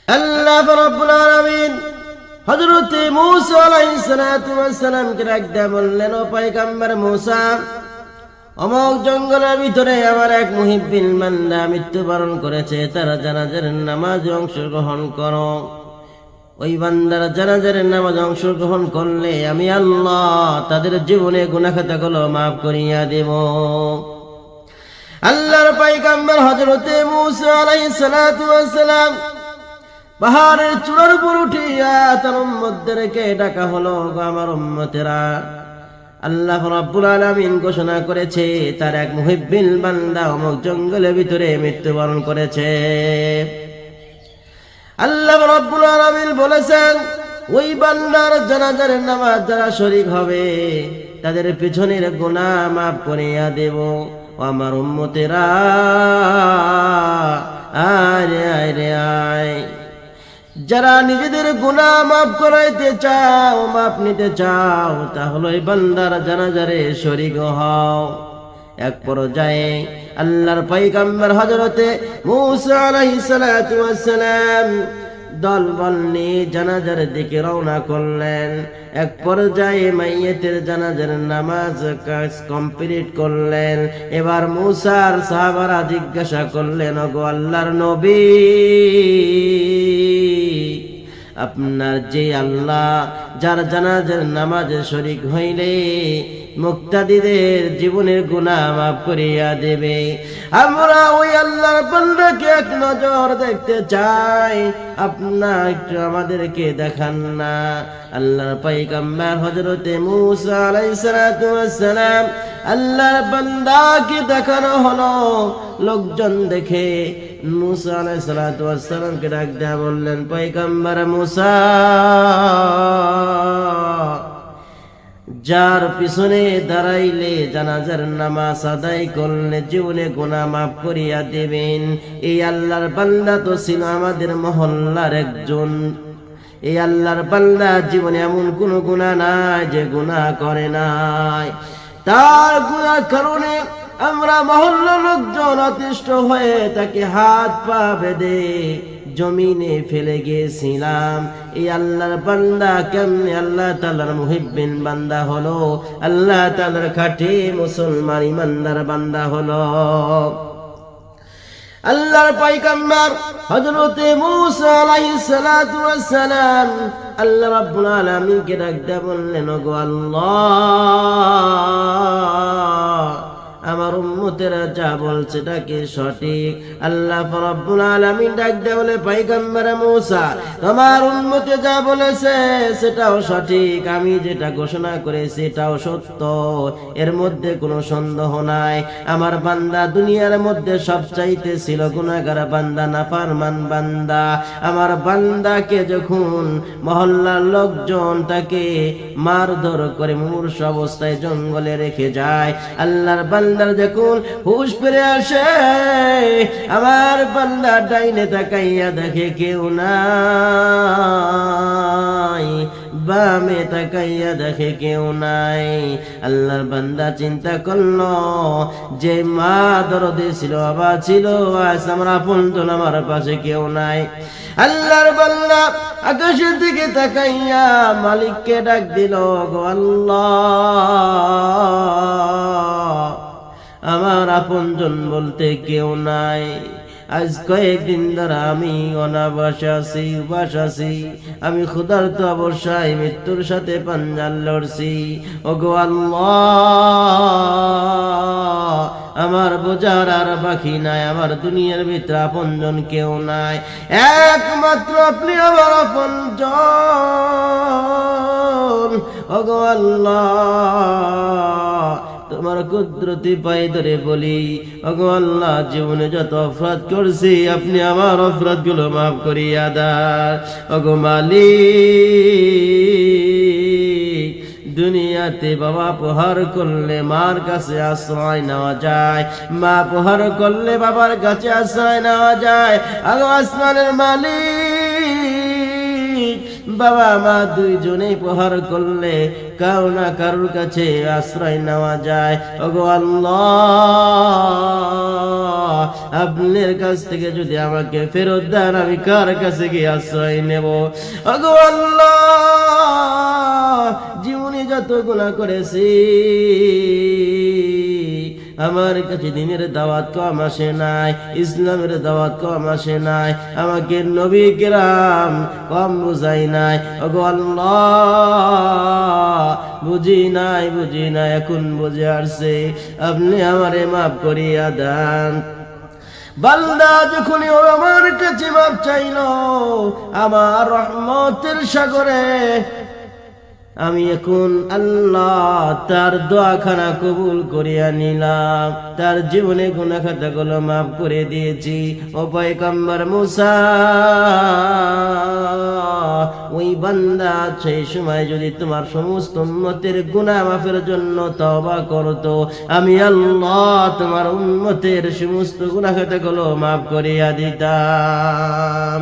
আল্লাহ রাব্বুল আলামিন হযরত মূসা আলাইহিস সালাতু ওয়াস সালামকে ডাকতে বললেন, ও পয়গম্বর মূসা, অমুক জঙ্গলের ভিতরে আমার এক মুহিব্বিন বান্দা মৃত্যুবরণ করেছে, তারা জানাজার নামাজে অংশগ্রহণ করো। ওই বান্দার জানাজার নামাজে অংশগ্রহণ করলে আমি আল্লাহ তাদের জীবনে গুনাহ খাতাগুলো মাফ করিয়া দেব। আল্লাহর পয়গম্বর হযরত মূসা আলাইহিস সালাতু ওয়াস সালাম পাহাড়ের চূড়ার উপর উঠিয়া তার উম্মতদেরকে ডাকা হলো, আমার উম্মতেরা, আল্লাহ রাব্বুল আলামিন ঘোষণা করেছে তার এক মুহিব্বিন বান্দা অমুক জঙ্গলের ভিতরে মৃত্যুবরণ করেছে। আল্লাহ রাব্বুল আলামিন বলেছেন, ওই বান্দার জানাজার নামাজ যারা শরীক হবে তাদের পিছনের গুনাহ মাফ করিয়া দেব। ও আমার উম্মতেরা, আয় আয় রে আয়, যারা নিজেদের গুনাহ মাফ করাইতে চাও, মাফ নিতে চাও, তাহলে ওই বান্দার জানাজারে শরীক হও। এক পর্যায়ে আল্লাহর পয়গম্বর হযরতে মূসা আলাইহিস সালাতু ওয়াস সালাম দলবল নিয়ে জানাজার দিকে রওনা করলেন। এক পর্যায়ে মাইয়েতের জানাজার নামাজ কমপ্লিট করলেন। এবার মূসার সাহাবারা জিজ্ঞাসা করলেন, ওগো আল্লাহর নবী, আপনার যে আল্লাহ যার জানাজার নামাজে শরীক হইলে মুক্তাদিদের জীবনের গুনাহ মাফ করিয়া দেবে, আমরা ওই আল্লাহর বান্দাকে এক নজর দেখতে চাই, আপনার একটু আমাদেরকে দেখান না। আল্লাহর পয়গম্বর হযরতে মূসা আলাইহিস সালাতু ওয়াস সালাম আল্লাহর বান্দাকে দেখানো হলো। লোকজন দেখে মূসা আলাইহিস সালাতু ওয়াস সালামকে ডাক দেয়া বললেন, পয়গম্বর মূসা, যার পিছনে দাঁড়াইলে জানাজার নামাজ আদায় করলে জীবনে গুনাহ মাফ করিয়া দেবেন, এই আল্লাহর বান্দা তো ছিল আমাদের মহল্লার একজন। এই আল্লাহর বান্দা জীবনে এমন কোন গুনাহ নাই যে গুনাহ করে নাই। তার গুনার কারণে আমরা মহল্লার লোকজন অতিষ্ঠ হয়ে তাকে হাত পা বেঁধে জমিনে ফেলে গিয়েছিলাম। এই আল্লাহর বান্দা কেমনে আল্লাহ তাআলার মুহিব্বিন বান্দা হলো, আল্লাহ তাআলার খাঁটি মুসলমান ইমানদার বান্দা হলো। আল্লাহর পয়গম্বর হযরতে মূসা আলাইহিস সালাতু ওয়াস সালাম আল্লাহ রাব্বুল আলামিনকে ডাকতে বললেন, ওগো আল্লাহ, আমার উম্মতেরা যা বলছে এটা কি সঠিক? আল্লাহ রাব্বুল আলামিন ডাকতে বলে, পয়গম্বর মূসা, তোমার উম্মতে যা বলেছে সেটাও সঠিক, আমি যেটা ঘোষণা করেছি এটাও সত্য, এর মধ্যে কোনো সন্দেহ নাই। আমার বান্দা দুনিয়ার মধ্যে সবচাইতে ছিল গুনাহগার বান্দা, নাফরমান বান্দা। আমার বান্দাকে যখন মহল্লার লোকজন তাকে মারধর করে মূর্ছ অবস্থায় জঙ্গলে রেখে যায়, আল্লাহর বান্দা যখন হুঁশ ফিরে আসে, আমার বান্দা ডাইনে তাকাইয়া দেখে কেউ নাই, বামে তাকাইয়া দেখে কেউ নাই। আল্লাহর বান্দা চিন্তা করলো, যে মা দরদে ছিল, বাবা ছিল, আজ আমার আপনজন আমার পাশে কেউ নাই। আল্লাহর বান্দা আকাশের দিকে তাকাইয়া মালিককে ডাক দিল, গো আল্লাহ, আমার আপনজন বলতে কেউ নাই। আজ কয়েকদিন ধরে আমি অনাবাসে আছি, উপাস আছি, আমি ক্ষুধার্ত অবস্থায় মৃত্যুর সাথে পাঞ্জা লড়ছি। ওগো আল্লাহ, আমার বোঝার আর বাকি নাই, আমার দুনিয়ার ভিতরে আপনজন কেউ নাই, একমাত্র আপনি আমার আপনজন। ওগো আল্লাহ, তোমার কুদরতি পায়ে ধরে বলি, ওগো আল্লাহ, জীবনে যত অপরাধ করছি আপনি আমার অপরাধ গুলো মাফ করিয়া দেন। ওগো মালিক, দুনিয়াতে বাবা প্রহার করলে মার কাছে আশ্রয় নেওয়া যায়, মা প্রহার করলে বাবার কাছে আশ্রয় নেওয়া যায়। ওগো আসমানের মালিক, বাবা মা দুইজনেই প্রহার করলে কারো না কারোর কাছে আশ্রয় নেওয়া যায়। ওগো আল্লাহ, আপনার কাছ থেকে যদি আমাকে ফেরত দেন আমি কার কাছে গিয়ে আশ্রয় নেব? ওগো আল্লাহ, জীবনে যত গুনাহ করেছি আমার কাছে দিনের দাওয়াত কম আসে নাই, ইসলামের দাওয়াত কম আসে নাই, আমাকে নবী কিরাম কম বুঝাই নাই। ওগো আল্লাহ, বুঝি নাই এখন বুঝে আসছে, আপনি আমারে মাফ করিয়া দেন। বান্দা যখনই ও আমার কাছে মাফ চাইলো, আমার রহমতের সাগরে আমি এখন আল্লাহ তার দোয়াখানা কবুল করিয়া নিলাম, তার জীবনে গুনাহ খাতাগুলো মাফ করে দিয়েছি। ও পয়গম্বর মুসা, ওই বান্দা সেই সময় যদি তোমার সমস্ত উম্মতের গুনাহ মাফের জন্য তওবা করতো, আমি আল্লাহ তোমার উম্মতের সমস্ত গুনাহ খাতাগুলো মাফ করিয়া দিতাম।